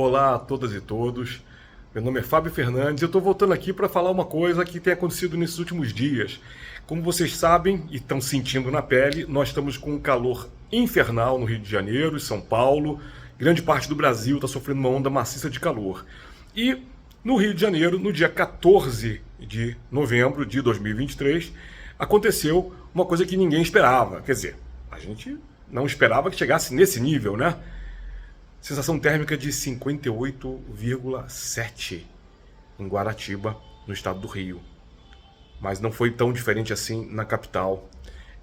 Olá a todas e todos, meu nome é Fábio Fernandes e eu estou voltando aqui para falar uma coisa que tem acontecido nesses últimos dias. Como vocês sabem e estão sentindo na pele, nós estamos com um calor infernal no Rio de Janeiro e São Paulo. Grande parte do Brasil está sofrendo uma onda maciça de calor. E no Rio de Janeiro, no dia 14 de novembro de 2023, aconteceu uma coisa que ninguém esperava. Quer dizer, a gente não esperava que chegasse nesse nível, né? Sensação térmica de 58,7 em Guaratiba, no estado do Rio. Mas não foi tão diferente assim na capital.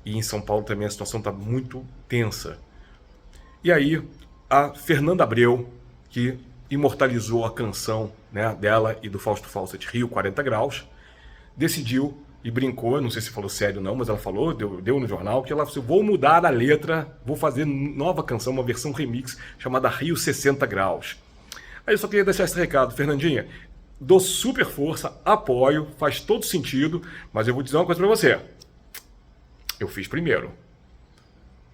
E em São Paulo também a situação está muito tensa. E aí, a Fernanda Abreu, que imortalizou a canção, né, dela e do Fausto Fawcett, Rio 40 Graus, decidiu e brincou, não sei se falou sério ou não, mas ela falou, deu no jornal, que ela falou, vou mudar a letra, vou fazer nova canção, uma versão remix, chamada Rio 60 Graus. Aí eu só queria deixar esse recado, Fernandinha, dou super força, apoio, faz todo sentido, mas eu vou dizer uma coisa pra você. Eu fiz primeiro.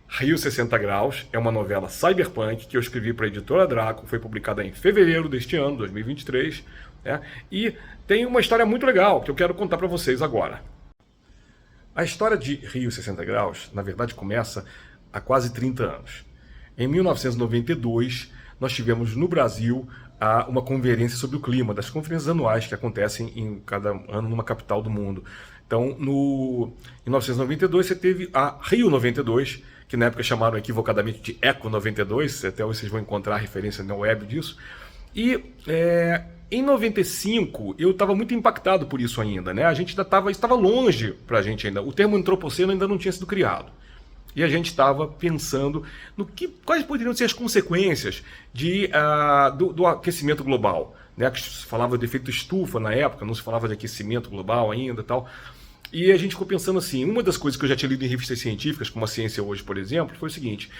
Rio 60 Graus é uma novela cyberpunk que eu escrevi para a editora Draco, foi publicada em fevereiro deste ano, 2023, né? E tem uma história muito legal que eu quero contar para vocês agora. A história de Rio 60 Graus, na verdade, começa há quase 30 anos. Em 1992, nós tivemos no Brasil uma conferência sobre o clima, das conferências anuais que acontecem em cada ano numa capital do mundo. Então, em 1992, você teve a Rio 92, que na época chamaram equivocadamente de Eco 92, até hoje vocês vão encontrar a referência na web disso. E em 95, eu estava muito impactado por isso ainda, né? A gente ainda estava longe para a gente ainda. O termo antropoceno ainda não tinha sido criado. E a gente estava pensando quais poderiam ser as consequências do aquecimento global, né? Que se falava de efeito estufa na época, não se falava de aquecimento global ainda e tal. E a gente ficou pensando assim, uma das coisas que eu já tinha lido em revistas científicas, como a Ciência Hoje, por exemplo, foi o seguinte,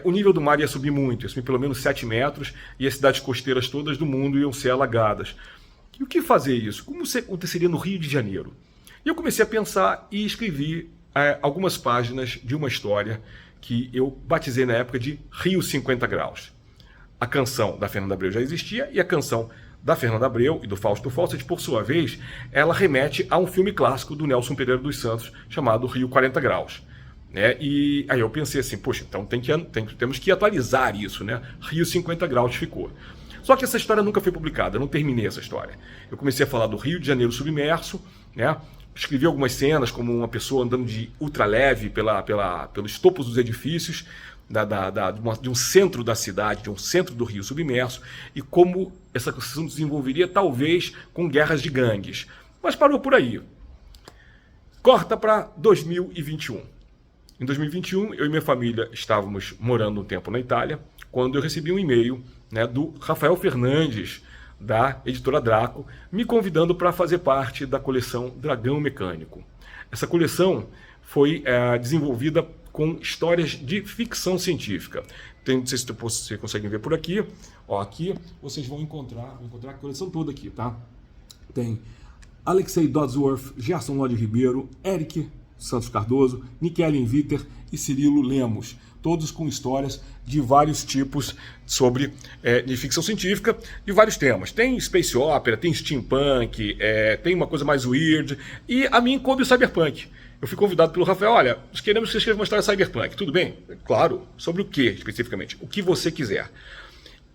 o nível do mar ia subir muito, ia subir pelo menos 7 metros, e as cidades costeiras todas do mundo iam ser alagadas. E o que fazer isso? Como aconteceria no Rio de Janeiro? E eu comecei a pensar e escrevi algumas páginas de uma história que eu batizei na época de Rio 50 Graus. A canção da Fernanda Abreu já existia, e a canção da Fernanda Abreu e do Fausto Fawcett, por sua vez, ela remete a um filme clássico do Nelson Pereira dos Santos, chamado Rio 40 Graus. Né? E aí eu pensei assim, poxa, então temos que atualizar isso, né? Rio 50 Graus ficou. Só que essa história nunca foi publicada, eu não terminei essa história. Eu comecei a falar do Rio de Janeiro submerso, né? Escrevi algumas cenas, como uma pessoa andando de ultraleve pelos topos dos edifícios, de um centro da cidade, de um centro do Rio submerso, e como essa questão se desenvolveria talvez com guerras de gangues. Mas parou por aí. Corta para 2021. Em 2021, eu e minha família estávamos morando um tempo na Itália, quando eu recebi um e-mail, né, do Rafael Fernandes, da editora Draco, me convidando para fazer parte da coleção Dragão Mecânico. Essa coleção foi desenvolvida com histórias de ficção científica. Não sei se vocês conseguem ver por aqui. Ó, aqui vocês vão encontrar a coleção toda aqui, tá? Tem Alexei Dodsworth, Gerson Lodi Ribeiro, Eric Santos Cardoso, Nikele Inviter e Cirilo Lemos. Todos com histórias de vários tipos de ficção científica, de vários temas. Tem space opera, tem steampunk, tem uma coisa mais weird, e a mim coube o cyberpunk. Eu fui convidado pelo Rafael, olha, nós queremos que você escreva uma história cyberpunk, tudo bem? Claro, sobre o que especificamente? O que você quiser.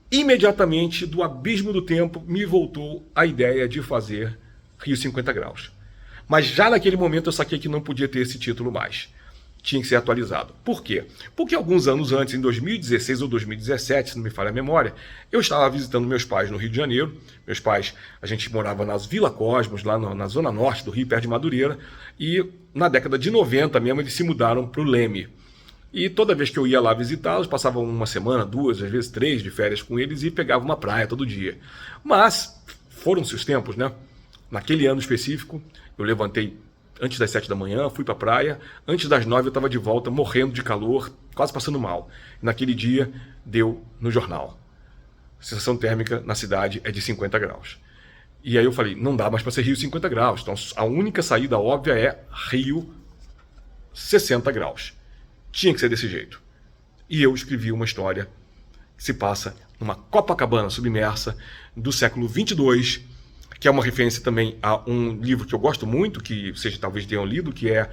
Imediatamente, do abismo do tempo, me voltou a ideia de fazer Rio 50 Graus. Mas já naquele momento eu saquei que não podia ter esse título mais. Tinha que ser atualizado. Por quê? Porque alguns anos antes, em 2016 ou 2017, se não me falha a memória, eu estava visitando meus pais no Rio de Janeiro. Meus pais, a gente morava nas Vila Cosmos, lá na zona norte do Rio, perto de Madureira, e na década de 90 mesmo eles se mudaram para o Leme. E toda vez que eu ia lá visitá-los, passava uma semana, 2, às vezes 3 de férias com eles e pegava uma praia todo dia. Mas foram-se os tempos, né? Naquele ano específico, eu levantei antes das 7 da manhã, fui para a praia. Antes das 9 eu estava de volta, morrendo de calor, quase passando mal. Naquele dia, deu no jornal. A sensação térmica na cidade é de 50 graus. E aí eu falei, não dá mais para ser Rio 50 graus. Então a única saída óbvia é Rio 60 graus. Tinha que ser desse jeito. E eu escrevi uma história que se passa uma Copacabana submersa do século 22, que é uma referência também a um livro que eu gosto muito, que vocês talvez tenham lido, que é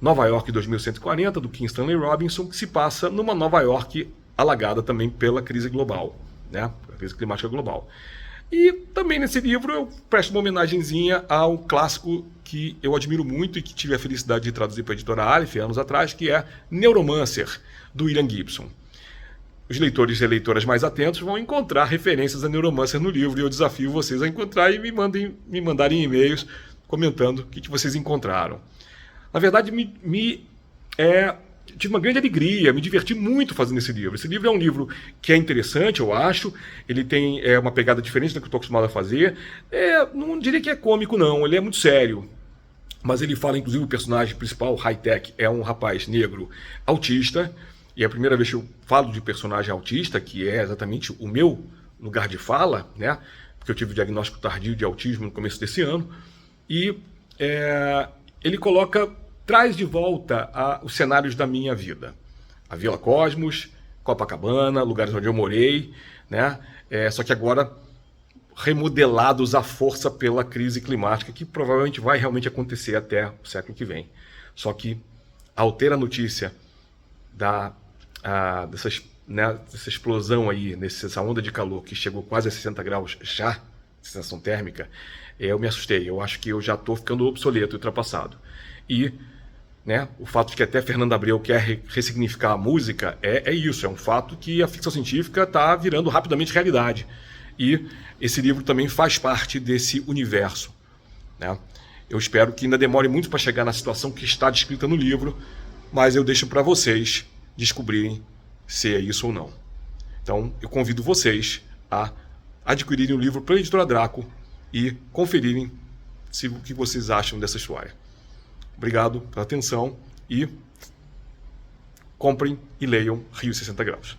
Nova York 2140, do Kim Stanley Robinson, que se passa numa Nova York alagada também pela crise global, né? A crise climática global. E também nesse livro eu presto uma homenagenzinha ao clássico que eu admiro muito e que tive a felicidade de traduzir para a editora Aleph anos atrás, que é Neuromancer, do William Gibson. Os leitores e leitoras mais atentos vão encontrar referências a Neuromancer no livro, e eu desafio vocês a encontrar e me mandarem e-mails comentando o que vocês encontraram. Na verdade, tive uma grande alegria, me diverti muito fazendo esse livro. Esse livro é um livro que é interessante, eu acho. Ele tem uma pegada diferente da que eu estou acostumado a fazer. Não diria que é cômico, não. Ele é muito sério. Mas ele fala, inclusive, o personagem principal, High-Tech, é um rapaz negro autista. E é a primeira vez que eu falo de personagem autista, que é exatamente o meu lugar de fala, né? Porque eu tive diagnóstico tardio de autismo no começo desse ano. E ele traz de volta os cenários da minha vida. A Vila Cosmos, Copacabana, lugares onde eu morei, né? Só que agora remodelados à força pela crise climática, que provavelmente vai realmente acontecer até o século que vem. Só que, ao ter a notícia dessa explosão aí, essa onda de calor que chegou quase a 60 graus já, sensação térmica, eu me assustei. Eu acho que eu já estou ficando obsoleto, ultrapassado. E o fato de que até Fernando Abreu quer ressignificar a música é isso, é um fato que a ficção científica está virando rapidamente realidade. E esse livro também faz parte desse universo, né? Eu espero que ainda demore muito para chegar na situação que está descrita no livro, mas eu deixo para vocês descobrirem se é isso ou não. Então, eu convido vocês a adquirirem o livro pela editora Draco e conferirem o que vocês acham dessa história. Obrigado pela atenção e comprem e leiam Rio 60 Graus.